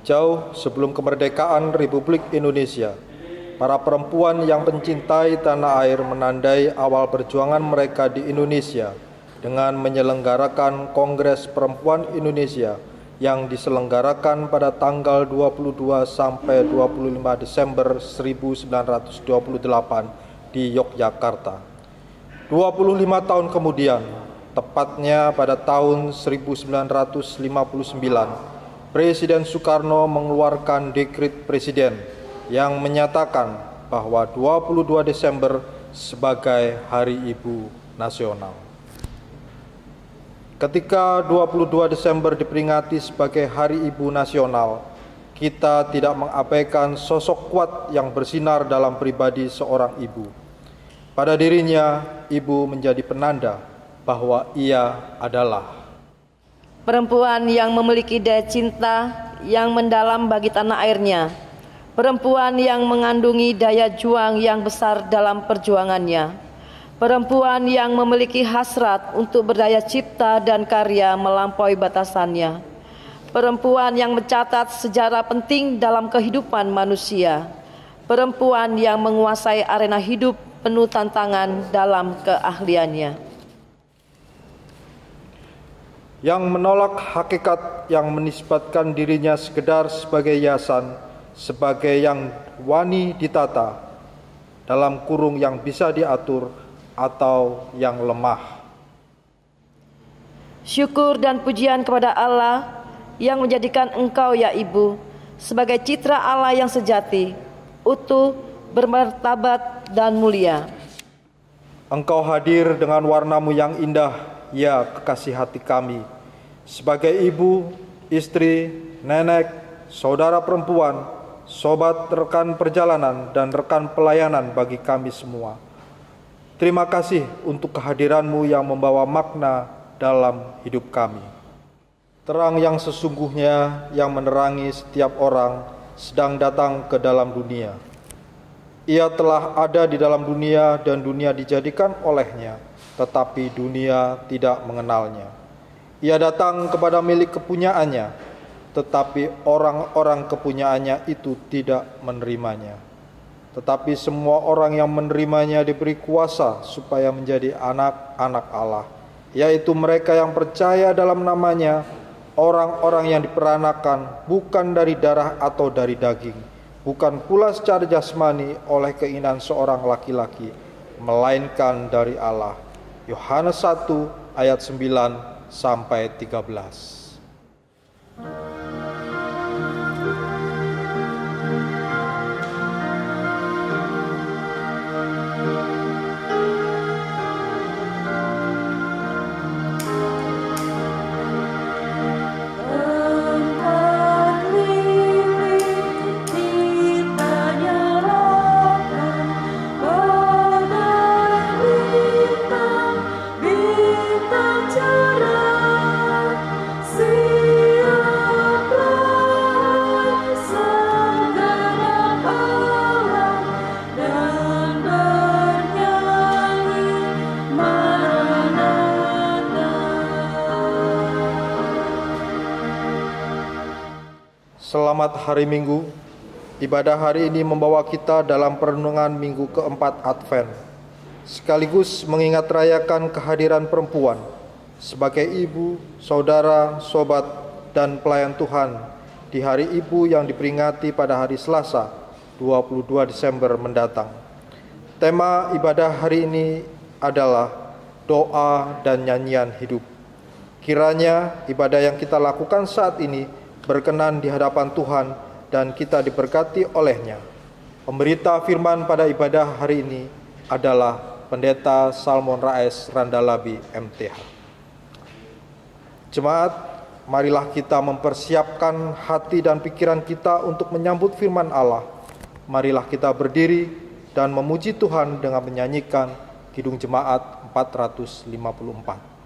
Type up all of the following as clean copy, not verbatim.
Jauh sebelum kemerdekaan Republik Indonesia, para perempuan yang mencintai tanah air menandai awal perjuangan mereka di Indonesia dengan menyelenggarakan Kongres Perempuan Indonesia yang diselenggarakan pada tanggal 22 sampai 25 Desember 1928 di Yogyakarta. 25 tahun kemudian, tepatnya pada tahun 1959, Presiden Soekarno mengeluarkan dekret presiden yang menyatakan bahwa 22 Desember sebagai Hari Ibu Nasional. Ketika 22 Desember diperingati sebagai Hari Ibu Nasional, kita tidak mengabaikan sosok kuat yang bersinar dalam pribadi seorang ibu. Pada dirinya, ibu menjadi penanda bahwa ia adalah perempuan yang memiliki daya cinta yang mendalam bagi tanah airnya, perempuan yang mengandungi daya juang yang besar dalam perjuangannya, perempuan yang memiliki hasrat untuk berdaya cipta dan karya melampaui batasannya, perempuan yang mencatat sejarah penting dalam kehidupan manusia, perempuan yang menguasai arena hidup penuh tantangan dalam keahliannya, yang menolak hakikat yang menisbatkan dirinya sekedar sebagai hiasan, sebagai yang wani ditata, dalam kurung yang bisa diatur, atau yang lemah. Syukur dan pujian kepada Allah yang menjadikan engkau, ya Ibu, sebagai citra Allah yang sejati, utuh, bermartabat, dan mulia. Engkau hadir dengan warnamu yang indah, ya kekasih hati kami, sebagai ibu, istri, nenek, saudara perempuan, sobat rekan perjalanan, dan rekan pelayanan bagi kami semua. Terima kasih untuk kehadiranmu yang membawa makna dalam hidup kami. Terang yang sesungguhnya yang menerangi setiap orang sedang datang ke dalam dunia. Ia telah ada di dalam dunia dan dunia dijadikan olehnya, tetapi dunia tidak mengenalnya. Ia datang kepada milik kepunyaannya, tetapi orang-orang kepunyaannya itu tidak menerimanya. Tetapi semua orang yang menerimanya diberi kuasa supaya menjadi anak-anak Allah, yaitu mereka yang percaya dalam namanya, orang-orang yang diperanakan bukan dari darah atau dari daging, bukan pula secara jasmani oleh keinginan seorang laki-laki, melainkan dari Allah. Yohanes 1 ayat 9 sampai 13. Selamat hari Minggu. Ibadah hari ini membawa kita dalam perenungan minggu keempat Advent, sekaligus mengingat rayakan kehadiran perempuan sebagai ibu, saudara, sobat, dan pelayan Tuhan di hari ibu yang diperingati pada hari Selasa 22 Desember mendatang. Tema ibadah hari ini adalah doa dan nyanyian hidup. Kiranya ibadah yang kita lakukan saat ini berkenan di hadapan Tuhan dan kita diberkati olehnya. Pemberita firman pada ibadah hari ini adalah Pendeta Salmon Raes Randalabi MTH. Jemaat, marilah kita mempersiapkan hati dan pikiran kita untuk menyambut firman Allah. Marilah kita berdiri dan memuji Tuhan dengan menyanyikan Kidung Jemaat 454.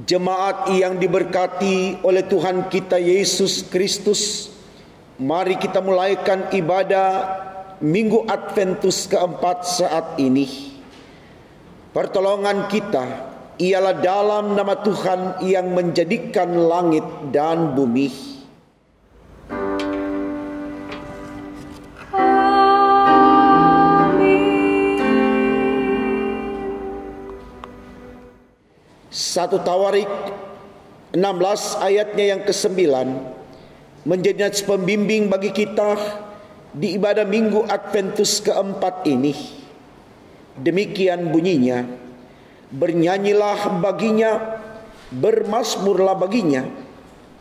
Jemaat yang diberkati oleh Tuhan kita Yesus Kristus, mari kita mulaikan ibadah Minggu Adventus keempat saat ini. Pertolongan kita ialah dalam nama Tuhan yang menjadikan langit dan bumi. Satu Tawarik 16 ayatnya yang ke-9 menjadi pembimbing bagi kita di ibadah Minggu Adventus keempat ini. Demikian bunyinya, bernyanyilah baginya, bermazmurlah baginya,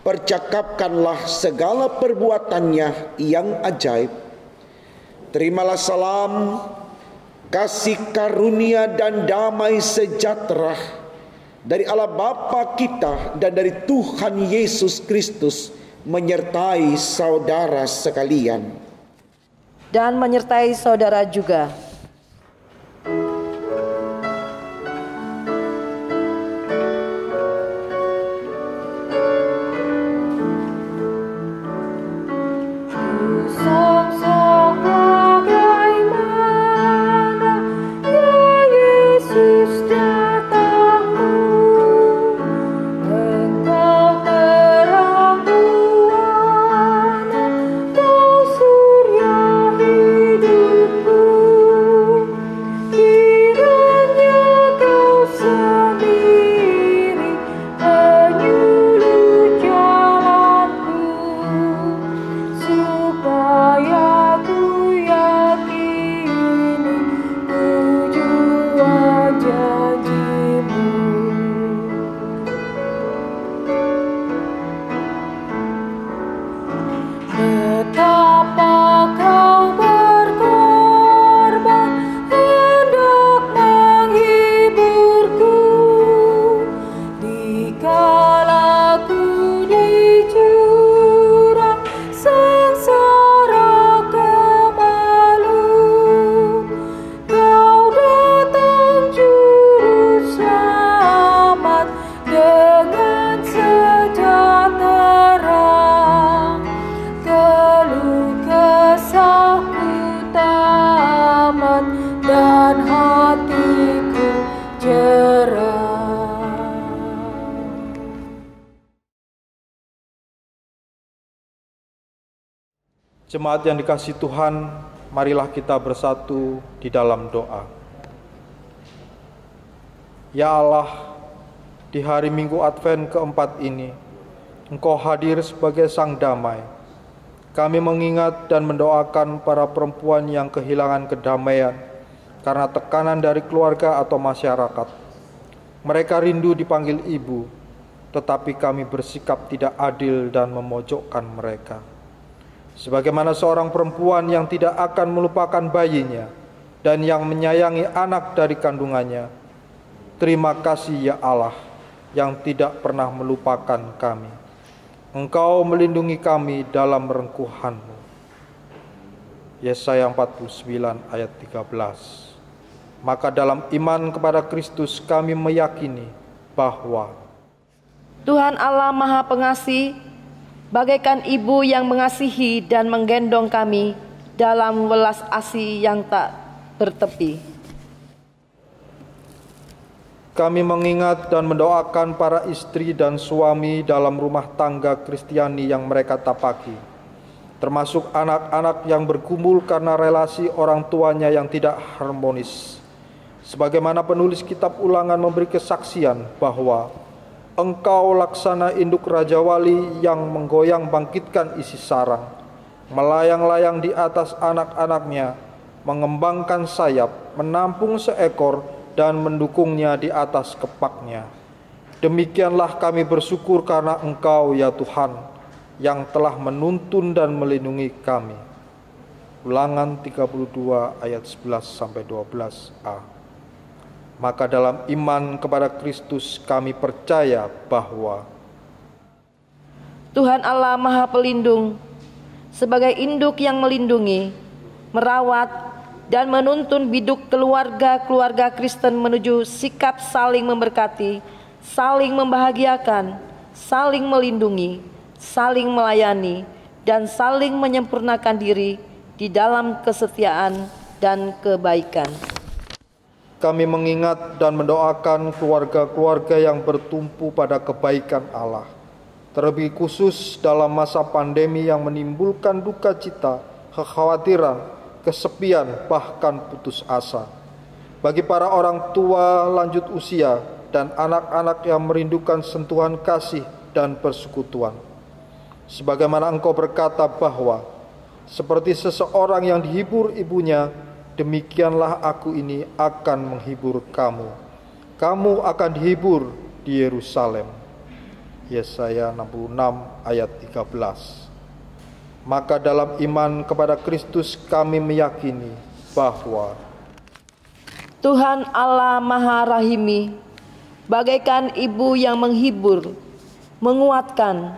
percakapkanlah segala perbuatannya yang ajaib. Terimalah salam, kasih karunia dan damai sejahtera dari Allah Bapa kita dan dari Tuhan Yesus Kristus menyertai saudara sekalian. Dan menyertai saudara juga. Jemaat yang dikasihi Tuhan, marilah kita bersatu di dalam doa. Ya Allah, di hari Minggu Advent keempat ini, Engkau hadir sebagai Sang Damai. Kami mengingat dan mendoakan para perempuan yang kehilangan kedamaian karena tekanan dari keluarga atau masyarakat. Mereka rindu dipanggil ibu, tetapi kami bersikap tidak adil dan memojokkan mereka. Sebagaimana seorang perempuan yang tidak akan melupakan bayinya dan yang menyayangi anak dari kandungannya, terima kasih ya Allah yang tidak pernah melupakan kami. Engkau melindungi kami dalam rengkuhan-Mu. Yesaya 49 ayat 13. Maka dalam iman kepada Kristus kami meyakini bahwa Tuhan Allah Maha Pengasih, bagaikan ibu yang mengasihi dan menggendong kami dalam welas asih yang tak bertepi. Kami mengingat dan mendoakan para istri dan suami dalam rumah tangga Kristiani yang mereka tapaki, termasuk anak-anak yang bergumul karena relasi orang tuanya yang tidak harmonis. Sebagaimana penulis kitab Ulangan memberi kesaksian bahwa Engkau laksana induk Raja Wali yang menggoyang bangkitkan isi sarang, melayang-layang di atas anak-anaknya, mengembangkan sayap, menampung seekor, dan mendukungnya di atas kepaknya. Demikianlah kami bersyukur karena Engkau ya Tuhan, yang telah menuntun dan melindungi kami. Ulangan 32 ayat 11-12a. Maka dalam iman kepada Kristus kami percaya bahwa Tuhan Allah Maha Pelindung, sebagai induk yang melindungi, merawat, dan menuntun biduk keluarga-keluarga Kristen menuju sikap saling memberkati, saling membahagiakan, saling melindungi, saling melayani, dan saling menyempurnakan diri di dalam kesetiaan dan kebaikan. Kami mengingat dan mendoakan keluarga-keluarga yang bertumpu pada kebaikan Allah, terlebih khusus dalam masa pandemi yang menimbulkan duka cita, kekhawatiran, kesepian, bahkan putus asa. Bagi para orang tua lanjut usia dan anak-anak yang merindukan sentuhan kasih dan persekutuan. Sebagaimana Engkau berkata bahwa seperti seseorang yang dihibur ibunya, demikianlah aku ini akan menghibur kamu. Kamu akan dihibur di Yerusalem. Yesaya 66 ayat 13. Maka dalam iman kepada Kristus kami meyakini bahwa Tuhan Allah Maha Rahimi, bagaikan ibu yang menghibur, menguatkan,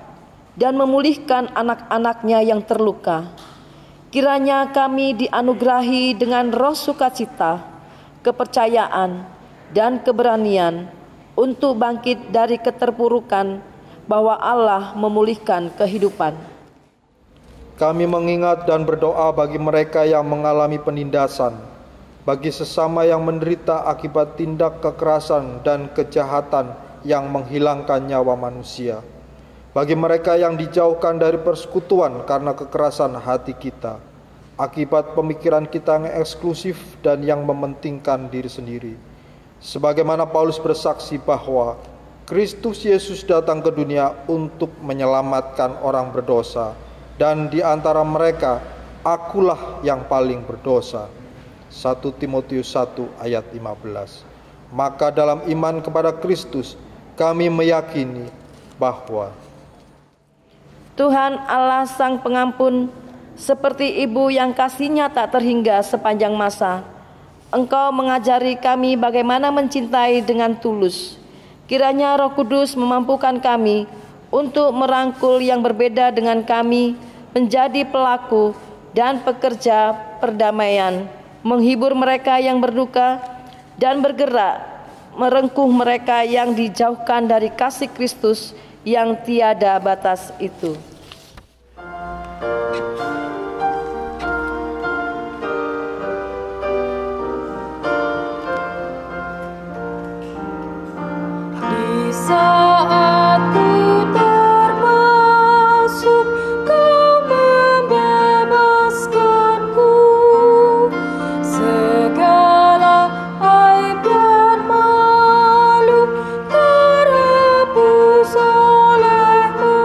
dan memulihkan anak-anaknya yang terluka. Kiranya kami dianugerahi dengan roh sukacita, kepercayaan, dan keberanian untuk bangkit dari keterpurukan, bahwa Allah memulihkan kehidupan. kami mengingat dan berdoa bagi mereka yang mengalami penindasan, bagi sesama yang menderita akibat tindak kekerasan dan kejahatan yang menghilangkan nyawa manusia, bagi mereka yang dijauhkan dari persekutuan karena kekerasan hati kita, akibat pemikiran kita yang eksklusif dan yang mementingkan diri sendiri. Sebagaimana Paulus bersaksi bahwa Kristus Yesus datang ke dunia untuk menyelamatkan orang berdosa, dan di antara mereka akulah yang paling berdosa. 1 Timotius 1 ayat 15. Maka dalam iman kepada Kristus kami meyakini bahwa Tuhan Allah Sang Pengampun, seperti ibu yang kasihnya tak terhingga sepanjang masa, Engkau mengajari kami bagaimana mencintai dengan tulus. Kiranya Roh Kudus memampukan kami untuk merangkul yang berbeda dengan kami, menjadi pelaku dan pekerja perdamaian, menghibur mereka yang berduka, dan bergerak merengkuh mereka yang dijauhkan dari kasih Kristus yang tiada batas itu. Di saat ku termasuk, Kau membebaskanku. Segala aib dan malu terhapus oleh-Mu.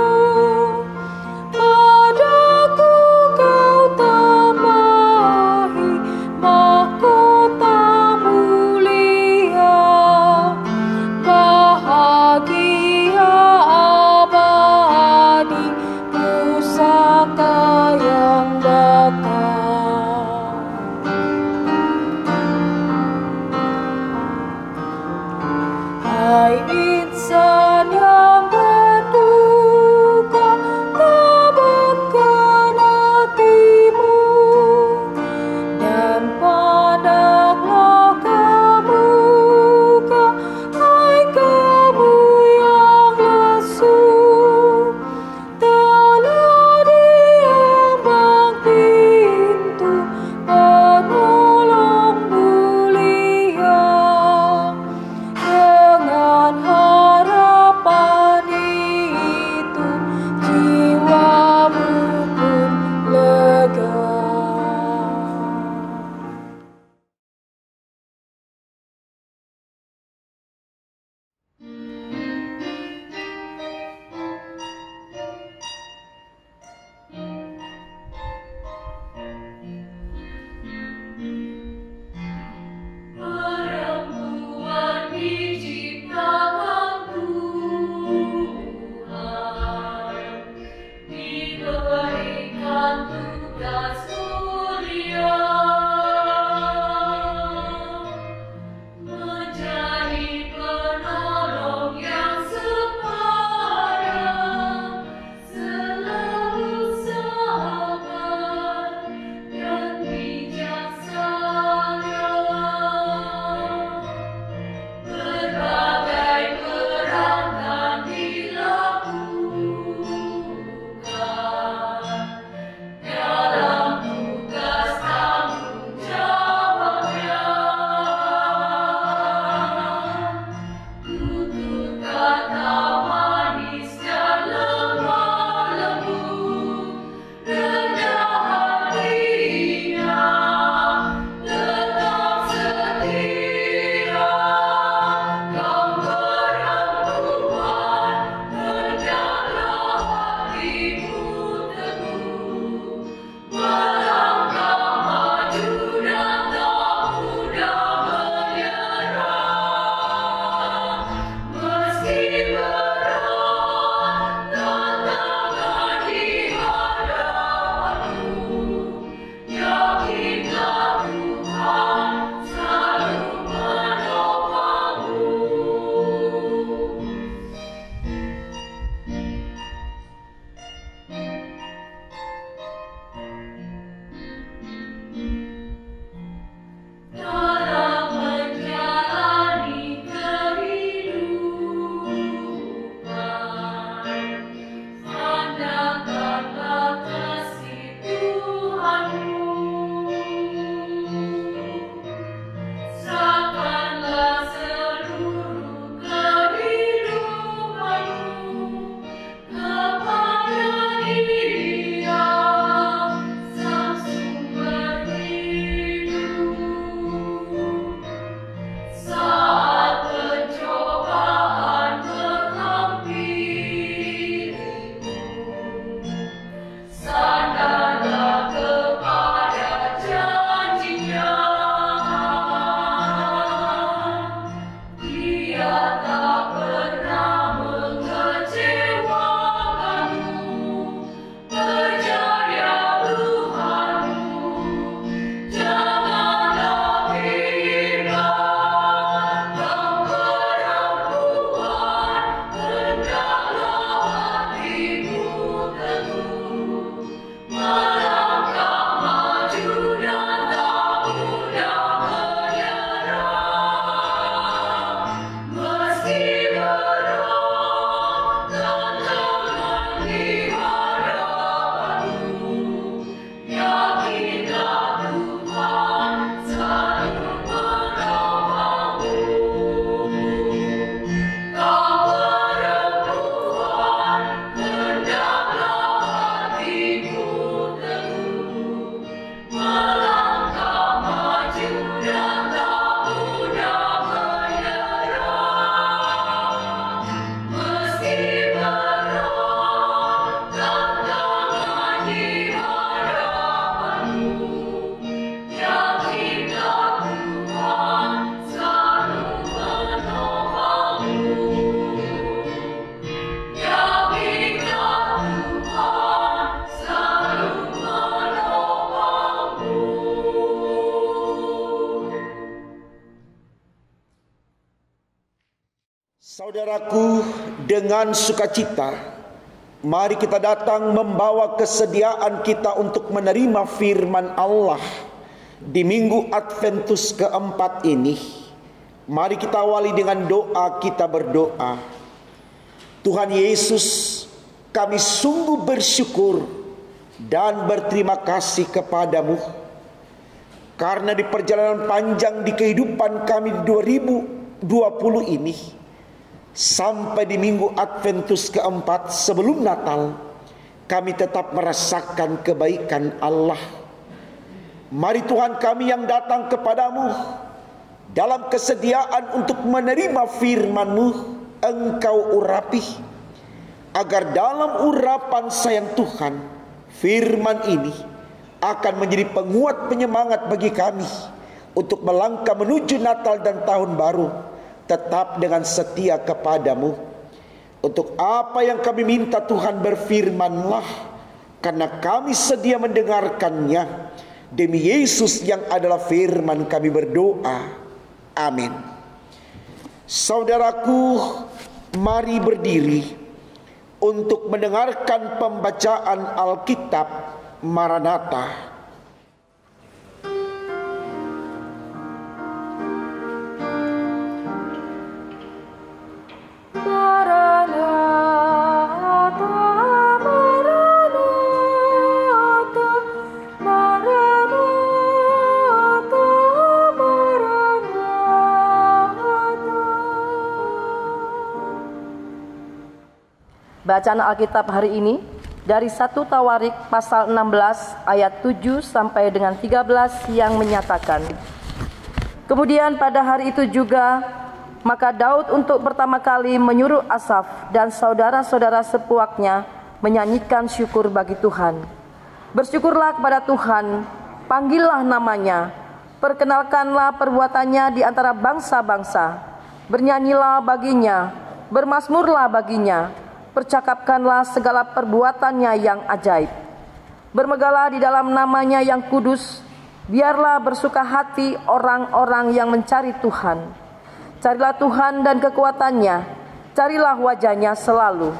Saudaraku, dengan sukacita, mari kita datang membawa kesediaan kita untuk menerima firman Allah di minggu Adventus keempat ini. Mari kita awali dengan doa, kita berdoa. Tuhan Yesus, kami sungguh bersyukur dan berterima kasih kepadamu, karena di perjalanan panjang di kehidupan kami di 2020 ini, sampai di minggu Adventus keempat sebelum Natal, kami tetap merasakan kebaikan Allah. Mari Tuhan, kami yang datang kepadamu dalam kesediaan untuk menerima firman-Mu, Engkau urapi, agar dalam urapan sayang Tuhan, firman ini akan menjadi penguat penyemangat bagi kami untuk melangkah menuju Natal dan Tahun Baru, tetap dengan setia kepadamu. Untuk apa yang kami minta Tuhan, berfirmanlah, karena kami sedia mendengarkannya. Demi Yesus yang adalah firman kami berdoa. Amin. Saudaraku, mari berdiri untuk mendengarkan pembacaan Alkitab Maranatha. Bacaan Alkitab hari ini dari 1 Tawarik pasal 16 ayat 7 sampai dengan 13 yang menyatakan, kemudian pada hari itu juga, maka Daud untuk pertama kali menyuruh Asaf dan saudara-saudara sepuaknya menyanyikan syukur bagi Tuhan. Bersyukurlah kepada Tuhan, panggillah namanya, perkenalkanlah perbuatannya di antara bangsa-bangsa, bernyanyilah baginya, bermazmurlah baginya, percakapkanlah segala perbuatannya yang ajaib. Bermegalah di dalam namanya yang kudus, biarlah bersuka hati orang-orang yang mencari Tuhan. Carilah Tuhan dan kekuatannya, carilah wajahnya selalu.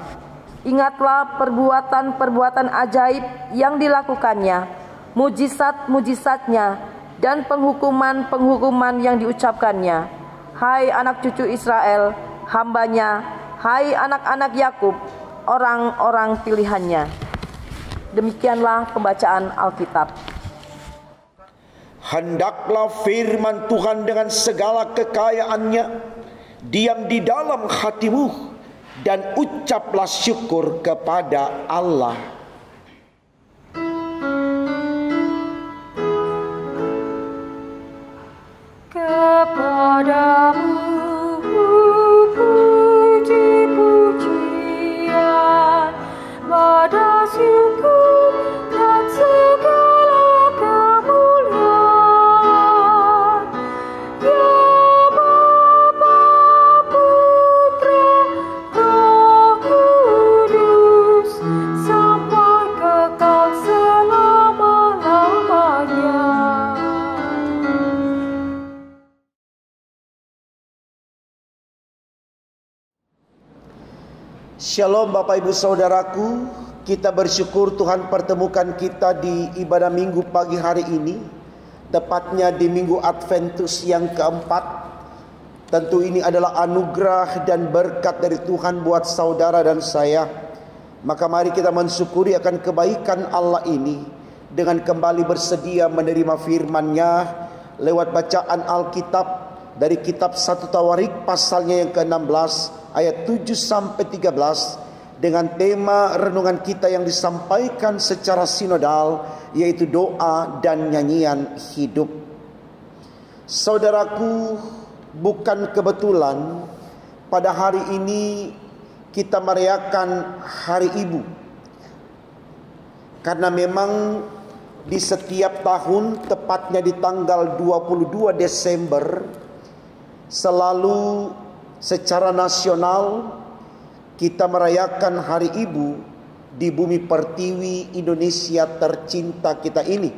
Ingatlah perbuatan-perbuatan ajaib yang dilakukannya, mujizat-mujizatnya, dan penghukuman-penghukuman yang diucapkannya. Hai anak cucu Israel, hambanya, hai anak-anak Yakub, orang-orang pilihannya. Demikianlah pembacaan Alkitab. Hendaklah firman Tuhan dengan segala kekayaannya diam di dalam hatimu, dan ucaplah syukur kepada Allah. Kepadamu pada syukur dan segala kemuliaan, ya Bapa, Putra, Roh Kudus, sampai kekal selama-lamanya. Shalom Bapak Ibu Saudaraku, kita bersyukur Tuhan pertemukan kita di ibadah minggu pagi hari ini, tepatnya di minggu Adventus yang keempat. Tentu ini adalah anugerah dan berkat dari Tuhan buat saudara dan saya. Maka mari kita mensyukuri akan kebaikan Allah ini dengan kembali bersedia menerima firman-Nya lewat bacaan Alkitab dari kitab 1 Tawarik pasalnya yang ke-16 ayat 7 sampai 13 dengan tema renungan kita yang disampaikan secara sinodal, yaitu doa dan nyanyian hidup. Saudaraku, bukan kebetulan pada hari ini kita merayakan Hari Ibu, karena memang di setiap tahun, tepatnya di tanggal 22 Desember, selalu secara nasional kita merayakan Hari Ibu di bumi pertiwi Indonesia tercinta kita ini.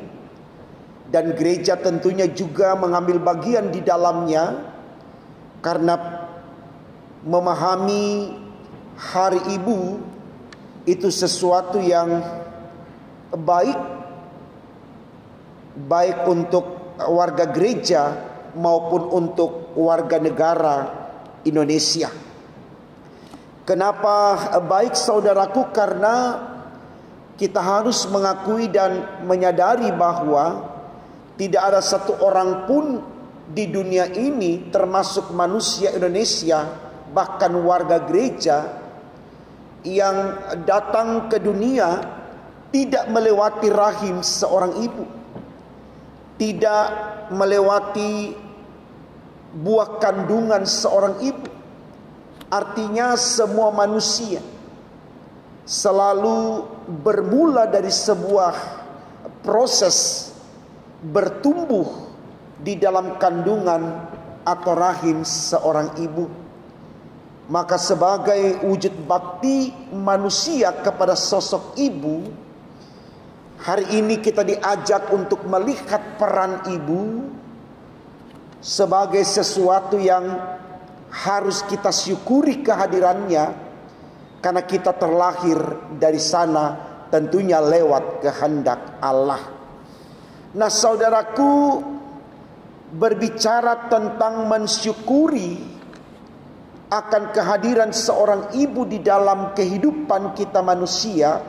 Dan gereja tentunya juga mengambil bagian di dalamnya, karena memahami Hari Ibu itu sesuatu yang baik untuk warga gereja maupun untuk warga negara Indonesia. Kenapa baik saudaraku? Karena kita harus mengakui dan menyadari bahwa tidak ada satu orang pun di dunia ini, termasuk manusia Indonesia, bahkan warga gereja, yang datang ke dunia tidak melewati rahim seorang ibu, tidak melewati buah kandungan seorang ibu. Artinya semua manusia selalu bermula dari sebuah proses bertumbuh di dalam kandungan atau rahim seorang ibu. Maka sebagai wujud bakti manusia kepada sosok ibu, hari ini kita diajak untuk melihat peran ibu sebagai sesuatu yang harus kita syukuri kehadirannya, karena kita terlahir dari sana tentunya lewat kehendak Allah. Nah saudaraku, berbicara tentang mensyukuri akan kehadiran seorang ibu di dalam kehidupan kita manusia,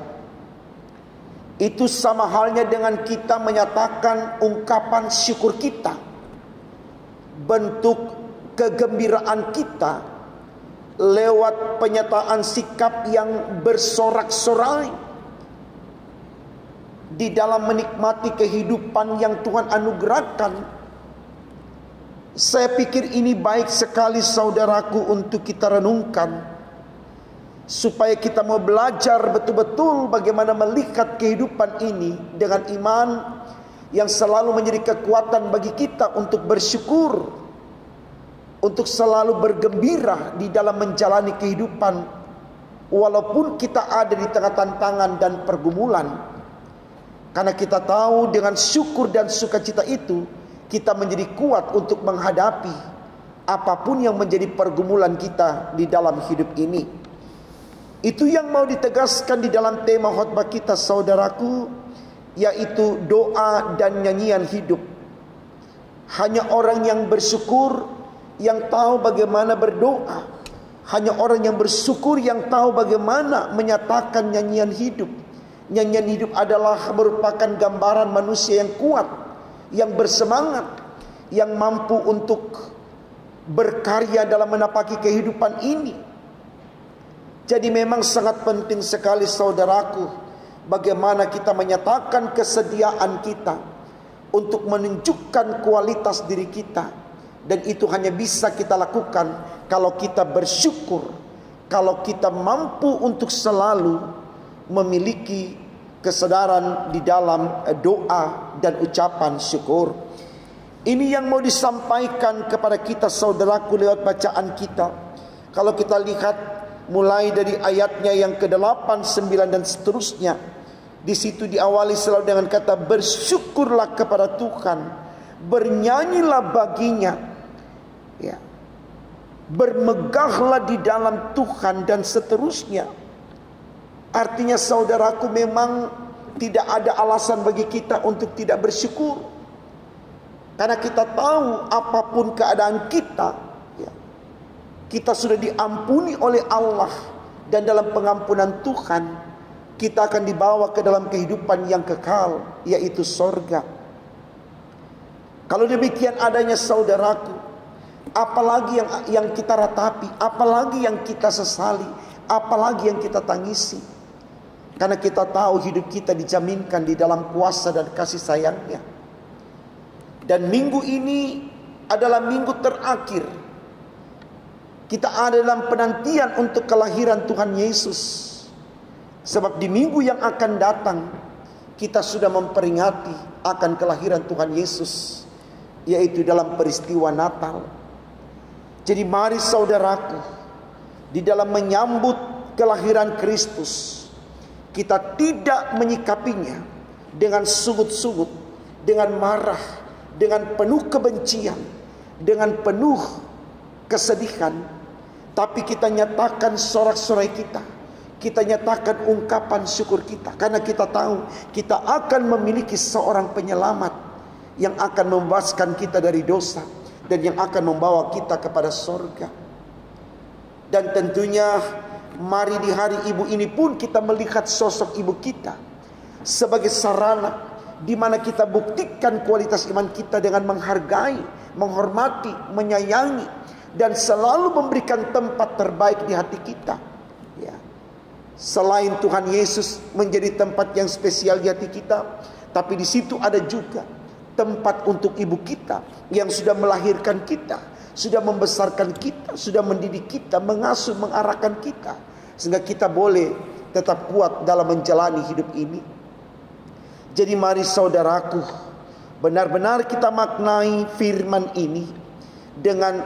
itu sama halnya dengan kita menyatakan ungkapan syukur kita, bentuk kegembiraan kita lewat penyataan sikap yang bersorak-sorai di dalam menikmati kehidupan yang Tuhan anugerahkan. Saya pikir ini baik sekali saudaraku untuk kita renungkan, supaya kita mau belajar betul-betul bagaimana melihat kehidupan ini dengan iman yang selalu menjadi kekuatan bagi kita untuk bersyukur, untuk selalu bergembira di dalam menjalani kehidupan walaupun kita ada di tengah tantangan dan pergumulan. Karena kita tahu dengan syukur dan sukacita itu kita menjadi kuat untuk menghadapi apapun yang menjadi pergumulan kita di dalam hidup ini. Itu yang mau ditegaskan di dalam tema khotbah kita saudaraku, yaitu doa dan nyanyian hidup. Hanya orang yang bersyukur yang tahu bagaimana berdoa. Hanya orang yang bersyukur yang tahu bagaimana menyatakan nyanyian hidup. Nyanyian hidup adalah merupakan gambaran manusia yang kuat, yang bersemangat, yang mampu untuk berkarya dalam menapaki kehidupan ini. Jadi memang sangat penting sekali saudaraku, bagaimana kita menyatakan kesediaan kita untuk menunjukkan kualitas diri kita. Dan itu hanya bisa kita lakukan kalau kita bersyukur, kalau kita mampu untuk selalu memiliki kesadaran di dalam doa dan ucapan syukur. Ini yang mau disampaikan kepada kita saudaraku lewat bacaan kita. Kalau kita lihat mulai dari ayatnya yang ke-8, 9 dan seterusnya, di situ diawali selalu dengan kata bersyukurlah kepada Tuhan, bernyanyilah baginya, ya, bermegahlah di dalam Tuhan dan seterusnya. Artinya saudaraku, memang tidak ada alasan bagi kita untuk tidak bersyukur, karena kita tahu apapun keadaan kita, ya, kita sudah diampuni oleh Allah, dan dalam pengampunan Tuhan kita akan dibawa ke dalam kehidupan yang kekal, yaitu sorga. Kalau demikian adanya saudaraku, apalagi yang kita ratapi, apalagi yang kita sesali, apalagi yang kita tangisi. Karena kita tahu hidup kita dijaminkan di dalam kuasa dan kasih sayangnya. Dan minggu ini adalah minggu terakhir kita ada dalam penantian untuk kelahiran Tuhan Yesus. Sebab di minggu yang akan datang kita sudah memperingati akan kelahiran Tuhan Yesus, yaitu dalam peristiwa Natal. Jadi mari saudaraku, di dalam menyambut kelahiran Kristus, kita tidak menyikapinya dengan sungut-sungut, dengan marah, dengan penuh kebencian, dengan penuh kesedihan. tapi kita nyatakan sorak-sorai kita. Kita nyatakan ungkapan syukur kita, karena kita tahu kita akan memiliki seorang penyelamat yang akan membebaskan kita dari dosa dan yang akan membawa kita kepada surga. Dan tentunya mari di hari ibu ini pun kita melihat sosok ibu kita sebagai sarana di mana kita buktikan kualitas iman kita dengan menghargai, menghormati, menyayangi, dan selalu memberikan tempat terbaik di hati kita. Ya. Selain Tuhan Yesus menjadi tempat yang spesial di hati kita, tapi di situ ada juga tempat untuk ibu kita yang sudah melahirkan kita, sudah membesarkan kita, sudah mendidik kita, mengasuh, mengarahkan kita, sehingga kita boleh tetap kuat dalam menjalani hidup ini. Jadi mari saudaraku, benar-benar kita maknai firman ini dengan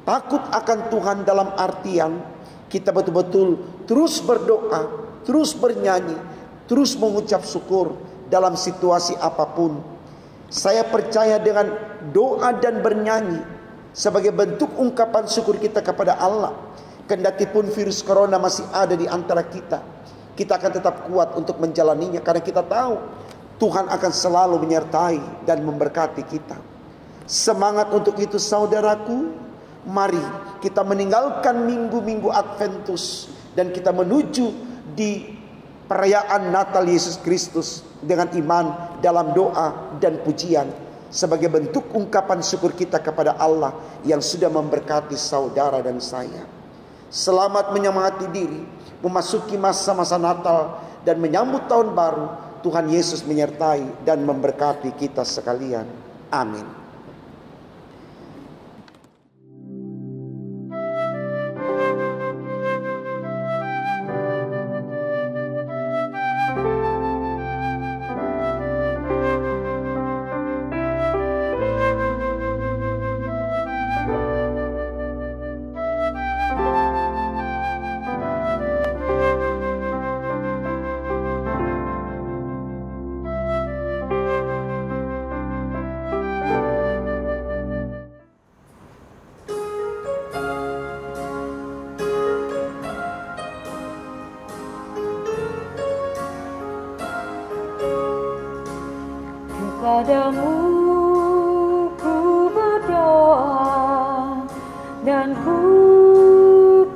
takut akan Tuhan, dalam artian kita betul-betul terus berdoa, terus bernyanyi, terus mengucap syukur dalam situasi apapun. Saya percaya dengan doa dan bernyanyi sebagai bentuk ungkapan syukur kita kepada Allah, kendati pun virus corona masih ada di antara kita, kita akan tetap kuat untuk menjalaninya, karena kita tahu Tuhan akan selalu menyertai dan memberkati kita. Semangat untuk itu saudaraku. Mari kita meninggalkan minggu-minggu Adventus dan kita menuju di perayaan Natal Yesus Kristus dengan iman dalam doa dan pujian sebagai bentuk ungkapan syukur kita kepada Allah yang sudah memberkati saudara dan saya. Selamat menyemangati diri memasuki masa-masa Natal dan menyambut tahun baru. Tuhan Yesus menyertai dan memberkati kita sekalian. Amin. Kepadamu ku berdoa dan ku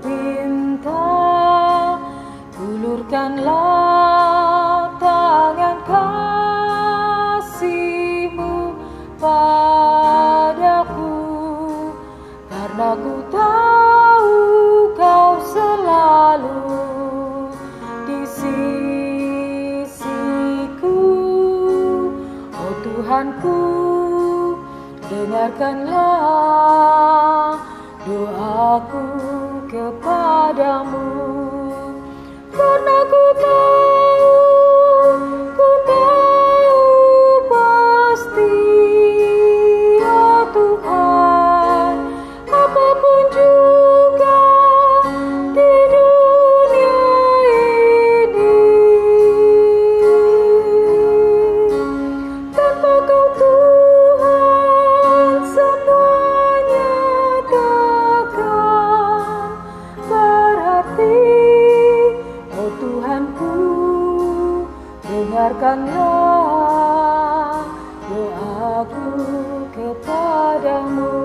pinta, ulurkanlah tangan kasih-Mu padaku, karena ku tahu Kau selalu di Tuhanku, dengarkanlah doaku kepadamu, karena ku tahu pasti, ya Tuhan, apapun juga di dunia ini, tanpa Kau Tuhan semuanya takkan berarti. Oh Tuhanku, dengarkanlah doaku kepadamu.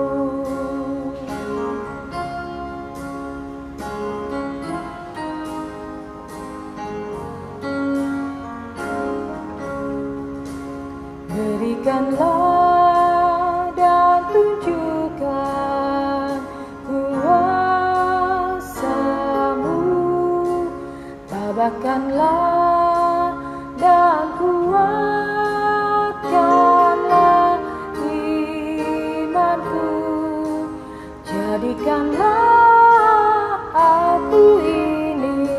Berikanlah dan tunjukkan kuasa-Mu, tabahkanlah dan kuatkanlah imanku, jadikanlah aku ini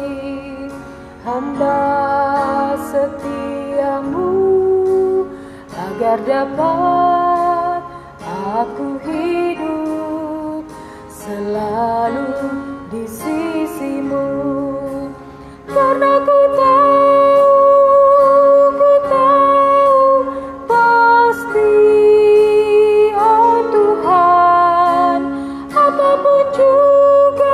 hamba setia-Mu, agar dapat aku hidup selalu di sisi-Mu, karena ku tahu pasti, oh Tuhan, apapun juga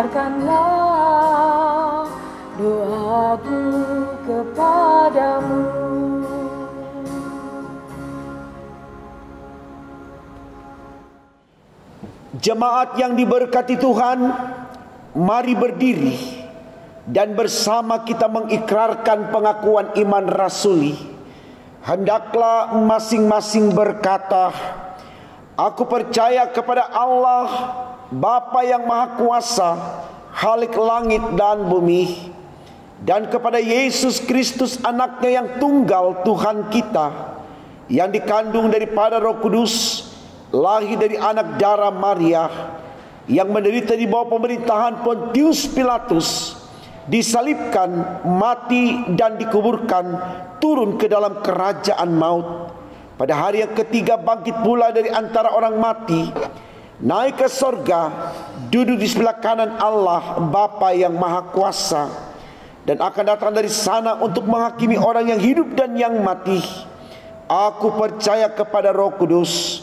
dengarkanlah doaku kepadamu. Jemaat yang diberkati Tuhan, mari berdiri dan bersama kita mengikrarkan pengakuan iman rasuli. Hendaklah masing-masing berkata, aku percaya kepada Allah, Bapa yang Maha Kuasa, Khalik langit dan bumi, dan kepada Yesus Kristus anaknya yang tunggal Tuhan kita, yang dikandung daripada Roh Kudus, lahir dari anak darah Maria, yang menderita di bawah pemerintahan Pontius Pilatus, disalibkan, mati dan dikuburkan, turun ke dalam kerajaan maut. Pada hari yang ketiga bangkit pula dari antara orang mati, naik ke sorga, duduk di sebelah kanan Allah Bapa yang Maha Kuasa, dan akan datang dari sana untuk menghakimi orang yang hidup dan yang mati. Aku percaya kepada Roh Kudus,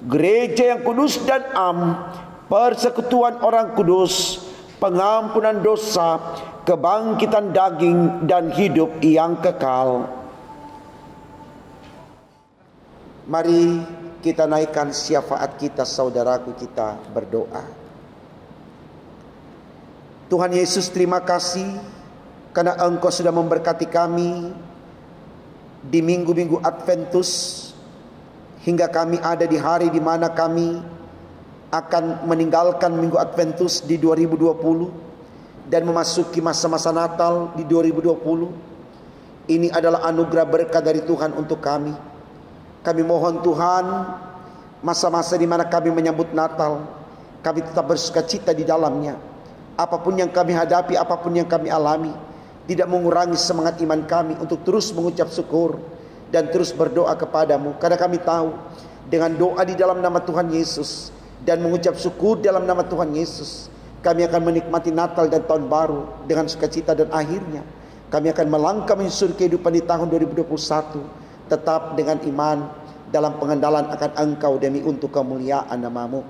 gereja yang kudus dan am, persekutuan orang kudus, pengampunan dosa, kebangkitan daging dan hidup yang kekal. Mari kita naikkan syafaat kita, saudaraku, kita berdoa. Tuhan Yesus, terima kasih karena Engkau sudah memberkati kami di minggu-minggu Adventus, hingga kami ada di hari di mana kami akan meninggalkan minggu Adventus di 2020 dan memasuki masa-masa Natal di 2020. Ini adalah anugerah berkat dari Tuhan untuk kami. Kami mohon Tuhan, masa-masa di mana kami menyambut Natal, kami tetap bersukacita di dalamnya. Apapun yang kami hadapi, apapun yang kami alami, tidak mengurangi semangat iman kami untuk terus mengucap syukur dan terus berdoa kepadamu. Karena kami tahu dengan doa di dalam nama Tuhan Yesus dan mengucap syukur dalam nama Tuhan Yesus, kami akan menikmati Natal dan Tahun Baru dengan sukacita, dan akhirnya kami akan melangkah menyusuri kehidupan di tahun 2021 tetap dengan iman dalam pengandalan akan Engkau demi untuk kemuliaan nama-Mu.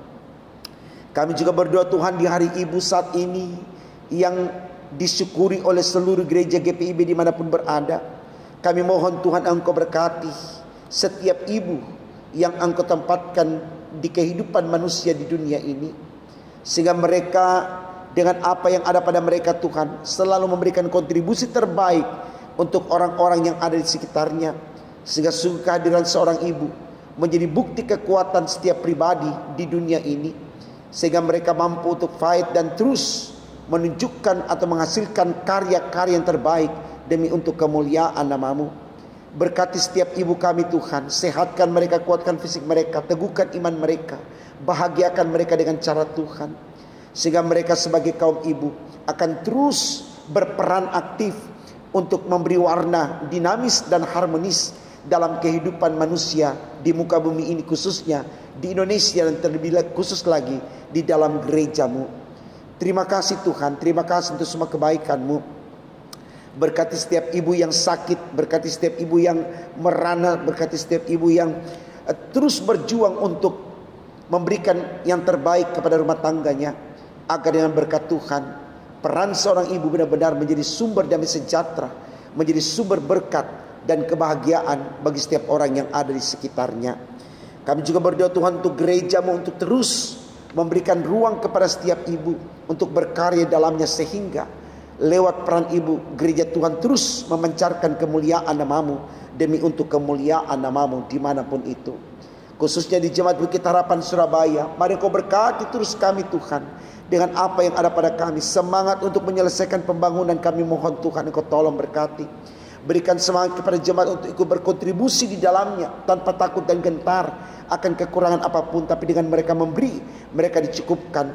Kami juga berdoa Tuhan di hari Ibu saat ini yang disyukuri oleh seluruh gereja GPIB dimanapun berada. Kami mohon Tuhan Engkau berkati setiap ibu yang Engkau tempatkan di kehidupan manusia di dunia ini, sehingga mereka dengan apa yang ada pada mereka Tuhan selalu memberikan kontribusi terbaik untuk orang-orang yang ada di sekitarnya, sehingga sungguh kehadiran seorang ibu menjadi bukti kekuatan setiap pribadi di dunia ini, sehingga mereka mampu untuk fight dan terus menunjukkan atau menghasilkan karya-karya yang terbaik demi untuk kemuliaan nama-Mu. Berkati setiap ibu kami Tuhan, sehatkan mereka, kuatkan fisik mereka, teguhkan iman mereka, bahagiakan mereka dengan cara Tuhan, sehingga mereka sebagai kaum ibu akan terus berperan aktif untuk memberi warna dinamis dan harmonis dalam kehidupan manusia di muka bumi ini, khususnya di Indonesia dan terlebih khusus lagi di dalam gereja-Mu. Terima kasih Tuhan, terima kasih untuk semua kebaikan-Mu. Berkati setiap ibu yang sakit, berkati setiap ibu yang merana, berkati setiap ibu yang terus berjuang untuk memberikan yang terbaik kepada rumah tangganya, agar dengan berkat Tuhan peran seorang ibu benar-benar menjadi sumber damai sejahtera, menjadi sumber berkat dan kebahagiaan bagi setiap orang yang ada di sekitarnya. Kami juga berdoa Tuhan untuk gereja-Mu untuk terus memberikan ruang kepada setiap ibu untuk berkarya dalamnya, sehingga lewat peran ibu, gereja Tuhan terus memancarkan kemuliaan nama-Mu demi untuk kemuliaan nama-Mu dimanapun itu. Khususnya di Jemaat Bukit Harapan Surabaya, mari Kau berkati terus kami Tuhan dengan apa yang ada pada kami, semangat untuk menyelesaikan pembangunan. Kami mohon Tuhan Engkau tolong berkati, berikan semangat kepada jemaat untuk ikut berkontribusi di dalamnya tanpa takut dan gentar akan kekurangan apapun, tapi dengan mereka memberi, mereka dicukupkan,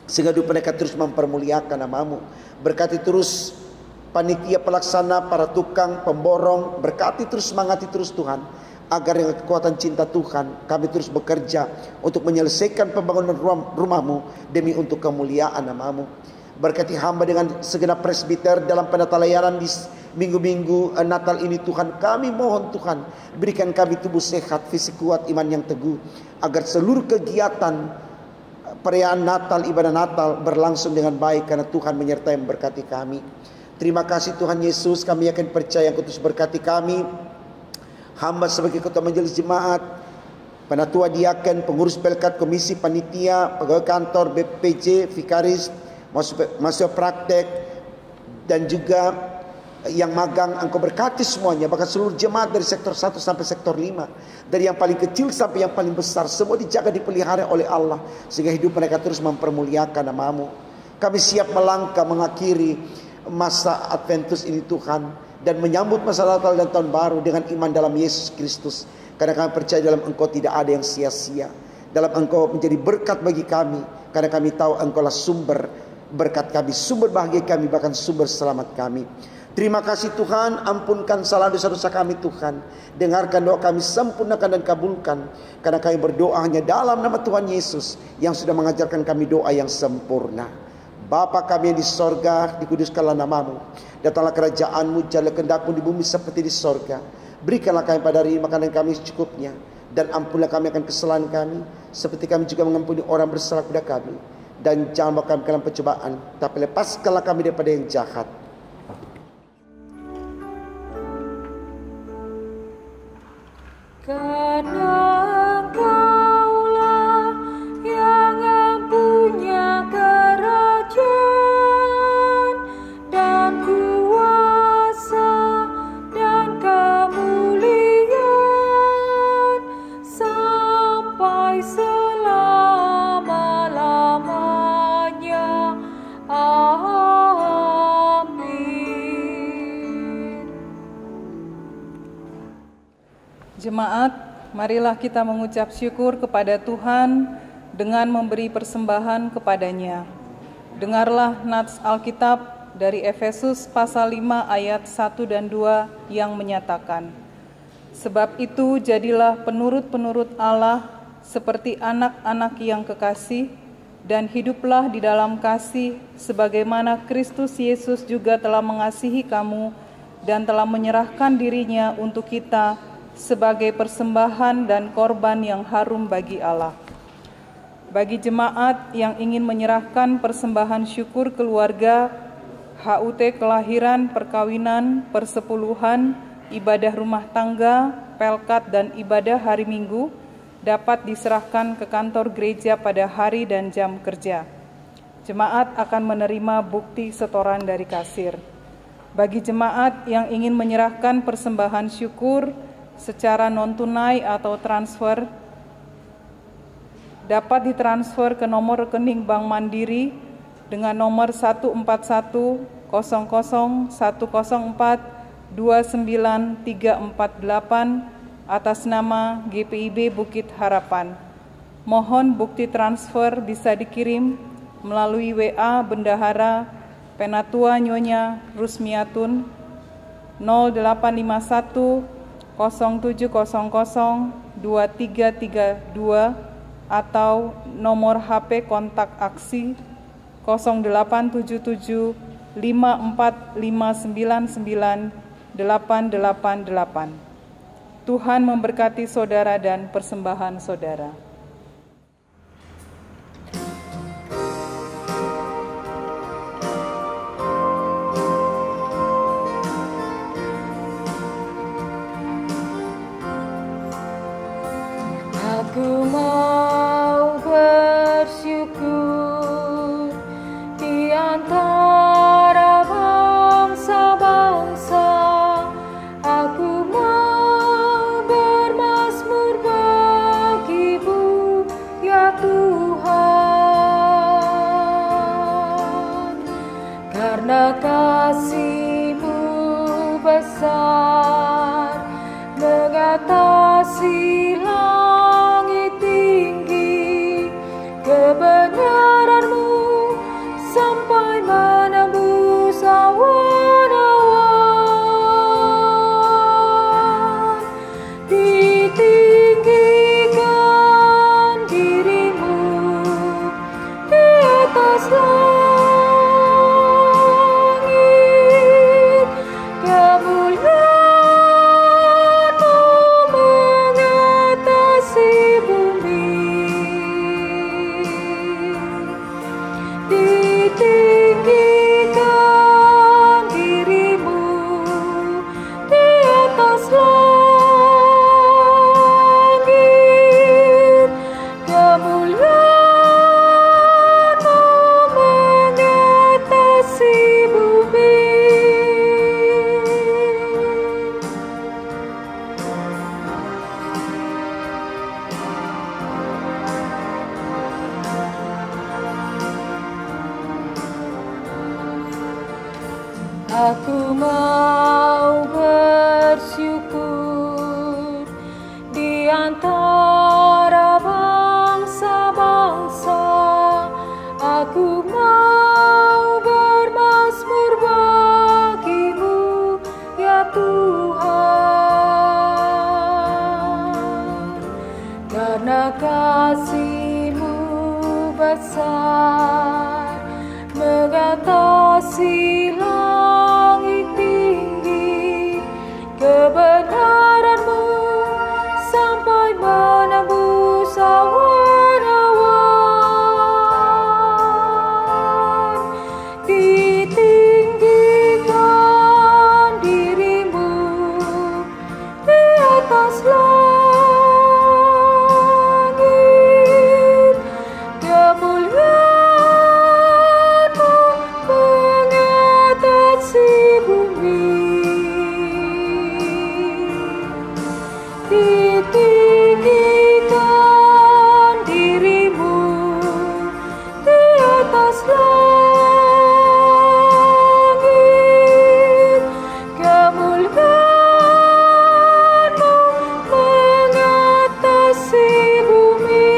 sehingga hidup mereka terus mempermuliakan nama-Mu. Berkati terus panitia pelaksana, para tukang, pemborong, berkati terus, semangati terus Tuhan, agar dengan kekuatan cinta Tuhan kami terus bekerja untuk menyelesaikan pembangunan rumah-Mu demi untuk kemuliaan nama-Mu. Berkati hamba dengan segenap presbiter dalam penata layanan di minggu-minggu Natal ini Tuhan. Kami mohon Tuhan, berikan kami tubuh sehat, fisik kuat, iman yang teguh, agar seluruh kegiatan perayaan Natal, ibadah Natal berlangsung dengan baik karena Tuhan menyertai memberkati kami. Terima kasih Tuhan Yesus, kami yakin percaya Engkau terus berkati kami. Hamba sebagai ketua majelis jemaat, penatua diaken, pengurus pelkat, komisi panitia, pegawai kantor, BPJ, vikaris, mahasiswa praktek, dan juga yang magang, Engkau berkati semuanya, bahkan seluruh jemaat dari sektor 1 sampai sektor 5, dari yang paling kecil sampai yang paling besar, semua dijaga, dipelihara oleh Allah, sehingga hidup mereka terus mempermuliakan nama-Mu. Kami siap melangkah mengakhiri masa Adventus ini Tuhan, dan menyambut masa Natal dan Tahun Baru dengan iman dalam Yesus Kristus, karena kami percaya dalam Engkau tidak ada yang sia-sia. Dalam Engkau menjadi berkat bagi kami, karena kami tahu Engkau lah sumber berkat kami, sumber bahagia kami, bahkan sumber selamat kami. Terima kasih Tuhan, ampunkan salah dosa-dosa kami Tuhan. Dengarkan doa kami, sempurnakan dan kabulkan. Karena kami berdoa hanya dalam nama Tuhan Yesus yang sudah mengajarkan kami doa yang sempurna. Bapa kami yang di sorga, dikuduskanlah nama-Mu. Datanglah kerajaan-Mu, jadilah kehendak-Mu di bumi seperti di sorga. Berikanlah kami pada hari ini makanan kami secukupnya. Dan ampunlah kami akan kesalahan kami, seperti kami juga mengampuni orang bersalah kepada kami. Dan jangan bawa kami ke dalam pencobaan, tapi lepaskanlah kami daripada yang jahat. Karena Engkaulah yang punya kerajaan dan kuasa dan kemuliaan sampai selama-lamanya. Amin. Jemaat, marilah kita mengucap syukur kepada Tuhan dengan memberi persembahan kepadanya. Dengarlah nats Alkitab dari Efesus pasal 5 ayat 1 dan 2 yang menyatakan, "Sebab itu jadilah penurut-penurut Allah seperti anak-anak yang kekasih, dan hiduplah di dalam kasih sebagaimana Kristus Yesus juga telah mengasihi kamu dan telah menyerahkan dirinya untuk kita sebagai persembahan dan korban yang harum bagi Allah." Bagi jemaat yang ingin menyerahkan persembahan syukur keluarga, HUT kelahiran, perkawinan, persepuluhan, ibadah rumah tangga, pelkat, dan ibadah hari Minggu, dapat diserahkan ke kantor gereja pada hari dan jam kerja. Jemaat akan menerima bukti setoran dari kasir. Bagi jemaat yang ingin menyerahkan persembahan syukur secara non-tunai atau transfer, dapat ditransfer ke nomor rekening Bank Mandiri dengan nomor 1410010429348 atas nama GPIB Bukit Harapan. Mohon bukti transfer bisa dikirim melalui WA Bendahara Penatua Nyonya Rusmiatun 0851 07002332 atau nomor HP kontak aksi 087754599888. Tuhan memberkati saudara dan persembahan saudara. Aku mau bersyukur di antara bangsa-bangsa. Aku mau bermazmur bagi-Mu, ya Tuhan. Karena kasih-Mu besar mengatasi langit tinggi, kebenaran-Mu sampai menembus awan. Ditinggikan diri-Mu di atas langit, kemuliaan-Mu mengatasi bumi. ditinggikan dirimu di atas langit, kemuliaan-Mu mengatasi bumi. Aku mau bersyukur di antara bangsa-bangsa. Aku mau bermazmur bagi-Mu, ya Tuhan, karena kasih-Mu besar mengatasi langit tinggi, kebenaran-Mu sampai menembus awan. Ditinggikan dirimu di atas langit, kemuliaan-Mu mengatasi bumi. Ditinggikan dirimu di atas langit, kemuliaan-Mu mengatasi bumi.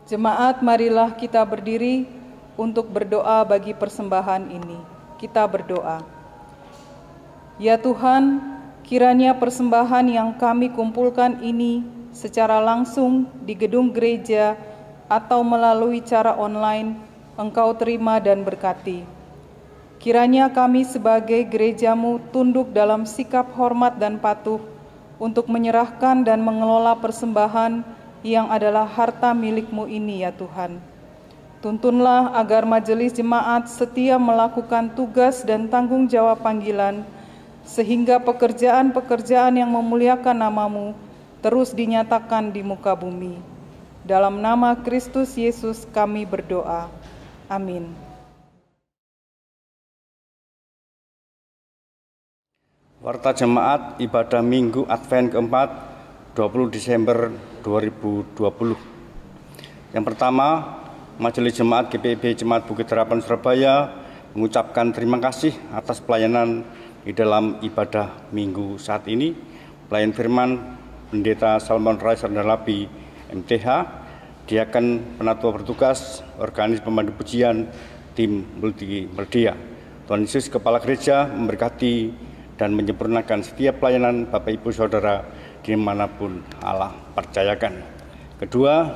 Jemaat, marilah kita berdiri untuk berdoa bagi persembahan ini. Kita berdoa. Ya Tuhan, kiranya persembahan yang kami kumpulkan ini secara langsung di gedung gereja atau melalui cara online, Engkau terima dan berkati. Kiranya kami sebagai gereja-Mu tunduk dalam sikap hormat dan patuh untuk menyerahkan dan mengelola persembahan yang adalah harta milik-Mu ini, ya Tuhan. Tuntunlah agar majelis jemaat setia melakukan tugas dan tanggung jawab panggilan, sehingga pekerjaan-pekerjaan yang memuliakan nama-Mu terus dinyatakan di muka bumi. Dalam nama Kristus Yesus kami berdoa. Amin. Warta Jemaat Ibadah Minggu Advent keempat 20 Desember 2020. Yang pertama, Majelis Jemaat GPIB Jemaat Bukit Harapan Surabaya mengucapkan terima kasih atas pelayanan di dalam ibadah minggu saat ini. Pelayan firman Pendeta Salmon Rais Sardalapi MTH, Diaken Penatua Bertugas, Organis Pemandu Pujian, Tim Multimedia. Tuhan Yesus Kepala Gereja memberkati dan menyempurnakan setiap pelayanan Bapak Ibu Saudara dimanapun Allah percayakan. Kedua,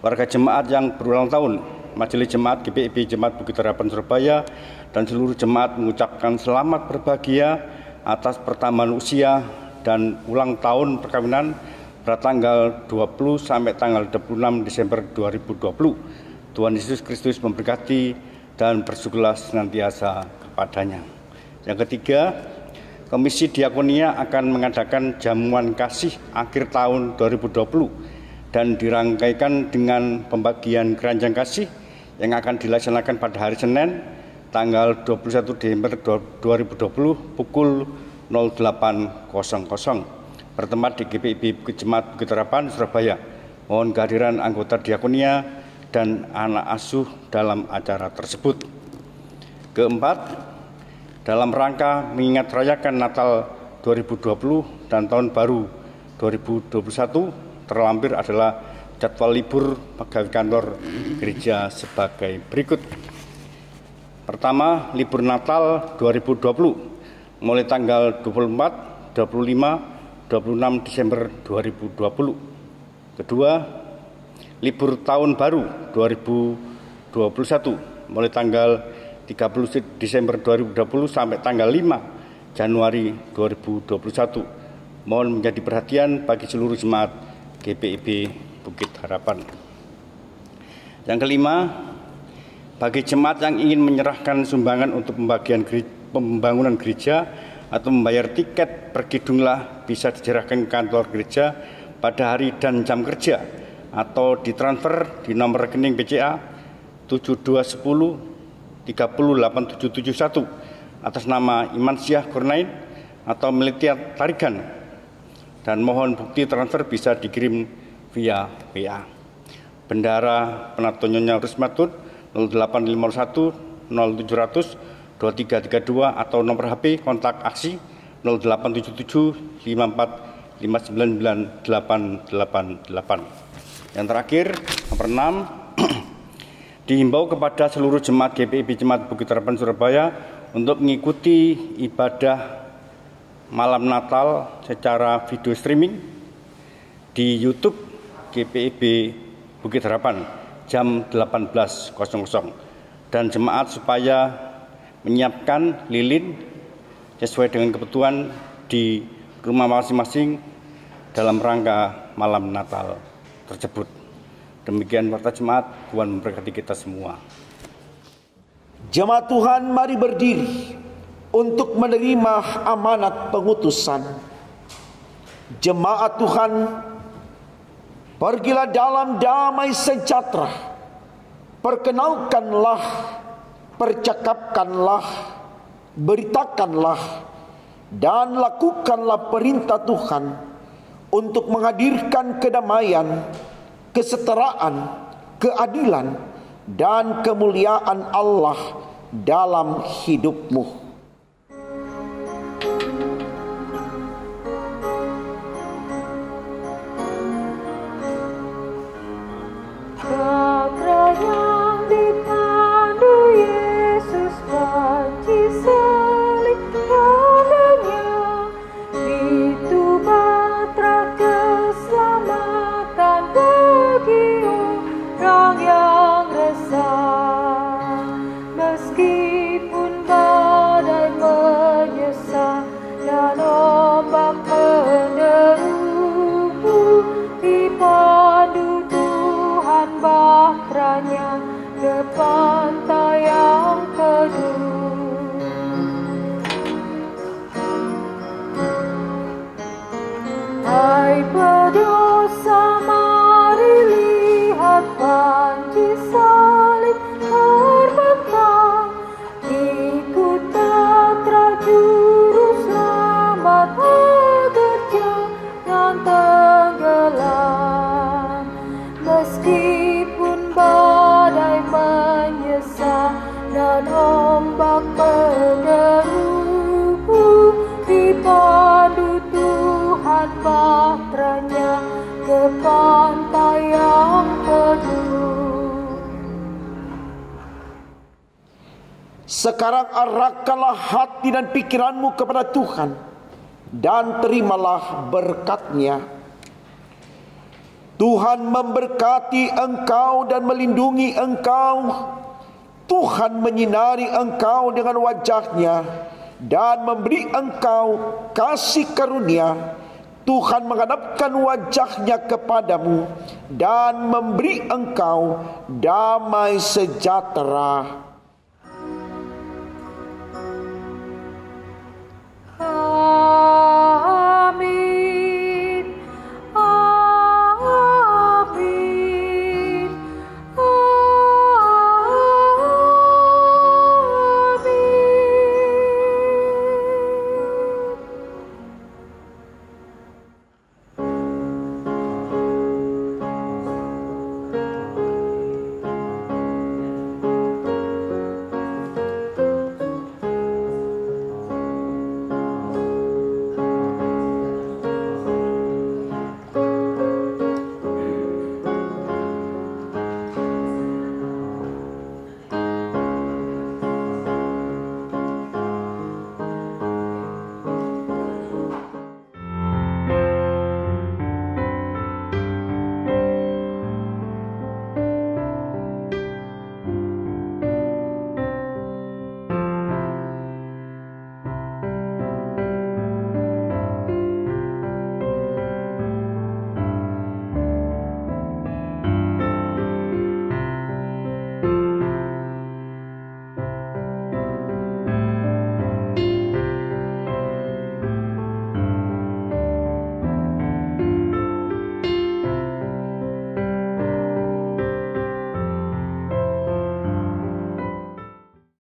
warga jemaat yang berulang tahun, Majelis Jemaat GPIB Jemaat Bukit Harapan Surabaya dan seluruh jemaat mengucapkan selamat berbahagia atas pertambahan usia dan ulang tahun perkawinan pada tanggal 20 sampai tanggal 26 Desember 2020. Tuhan Yesus Kristus memberkati dan bersyukurlah senantiasa kepadanya. Yang ketiga, Komisi Diakonia akan mengadakan jamuan kasih akhir tahun 2020 dan dirangkaikan dengan pembagian keranjang kasih yang akan dilaksanakan pada hari Senin tanggal 21 Desember 2020 pukul 08.00 bertempat di GPIB Jemaat Bukit Harapan Surabaya. Mohon kehadiran anggota Diakonia dan anak asuh dalam acara tersebut. Keempat, dalam rangka mengingat rayakan Natal 2020 dan Tahun Baru 2021, terlampir adalah jadwal libur pegawai kantor gereja sebagai berikut. Pertama, libur Natal 2020 mulai tanggal 24, 25, 26 Desember 2020. Kedua, libur Tahun Baru 2021 mulai tanggal 30 Desember 2020 sampai tanggal 5 Januari 2021. Mohon menjadi perhatian bagi seluruh jemaat GPIB Bukit Harapan. Yang kelima, bagi jemaat yang ingin menyerahkan sumbangan untuk pembangunan gereja atau membayar tiket berkidunglah bisa diserahkan ke kantor gereja pada hari dan jam kerja atau ditransfer di nomor rekening BCA 7210 308771 atas nama Imansyah Kurnain atau Melitiah Tarigan, dan mohon bukti transfer bisa dikirim via WA. Bendara Penato Nyonya Rusmatun 0851 0700 2332 atau nomor HP kontak aksi 0877 54 599 888. Yang terakhir, nomor 6, dihimbau kepada seluruh jemaat GPIB Jemaat Bukit Harapan Surabaya untuk mengikuti ibadah malam Natal secara video streaming di YouTube GPIB Bukit Harapan jam 18.00 dan jemaat supaya menyiapkan lilin sesuai dengan kebutuhan di rumah masing-masing dalam rangka malam Natal tersebut. Demikian warta jemaat, Tuhan memberkati kita semua. Jemaat Tuhan, mari berdiri untuk menerima amanat pengutusan. Jemaat Tuhan, pergilah dalam damai sejahtera. Perkenalkanlah, percakapkanlah, beritakanlah, dan lakukanlah perintah Tuhan untuk menghadirkan kedamaian, kesetaraan, keadilan, dan kemuliaan Allah dalam hidupmu. Sekarang arahkanlah hati dan pikiranmu kepada Tuhan dan terimalah berkat-Nya. Tuhan memberkati engkau dan melindungi engkau. Tuhan menyinari engkau dengan wajah-Nya dan memberi engkau kasih karunia. Tuhan menghadapkan wajah-Nya kepadamu dan memberi engkau damai sejahtera.